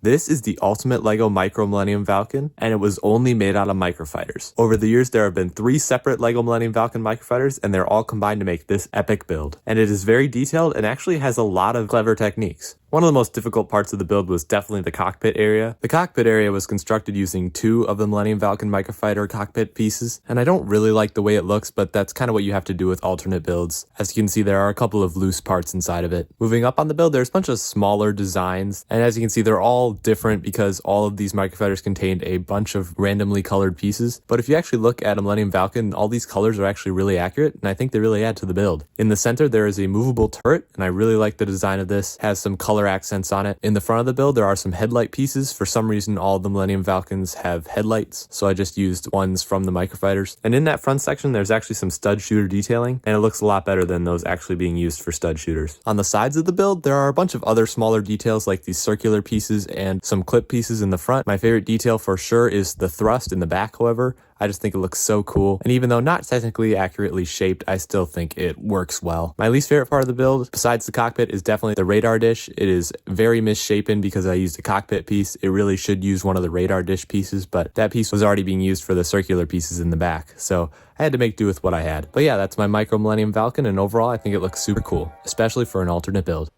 This is the ultimate LEGO Micro Millennium Falcon, and it was only made out of Microfighters. Over the years, there have been 3 separate LEGO Millennium Falcon Microfighters, and they're all combined to make this epic build. And it is very detailed and actually has a lot of clever techniques. One of the most difficult parts of the build was definitely the cockpit area. The cockpit area was constructed using 2 of the Millennium Falcon Microfighter cockpit pieces, and I don't really like the way it looks, but that's kind of what you have to do with alternate builds. As you can see, there are a couple of loose parts inside of it. Moving up on the build, there's a bunch of smaller designs, and as you can see, they're all different because all of these Microfighters contained a bunch of randomly colored pieces. But if you actually look at a Millennium Falcon, all these colors are actually really accurate, and I think they really add to the build. In the center, there is a movable turret, and I really like the design of this. It has some color accents on it. In the front of the build, there are some headlight pieces. For some reason, all the Millennium Falcons have headlights, so I just used ones from the Microfighters. And in that front section, there's actually some stud shooter detailing, and it looks a lot better than those actually being used for stud shooters. On the sides of the build, there are a bunch of other smaller details like these circular pieces and some clip pieces in the front. My favorite detail for sure is the thrust in the back, however. I just think it looks so cool, and even though not technically accurately shaped, I still think it works well. My least favorite part of the build, besides the cockpit, is definitely the radar dish. It is very misshapen because I used a cockpit piece. It really should use one of the radar dish pieces, but that piece was already being used for the circular pieces in the back, so I had to make do with what I had. But yeah, that's my Micro Millennium Falcon, and overall I think it looks super cool, especially for an alternate build.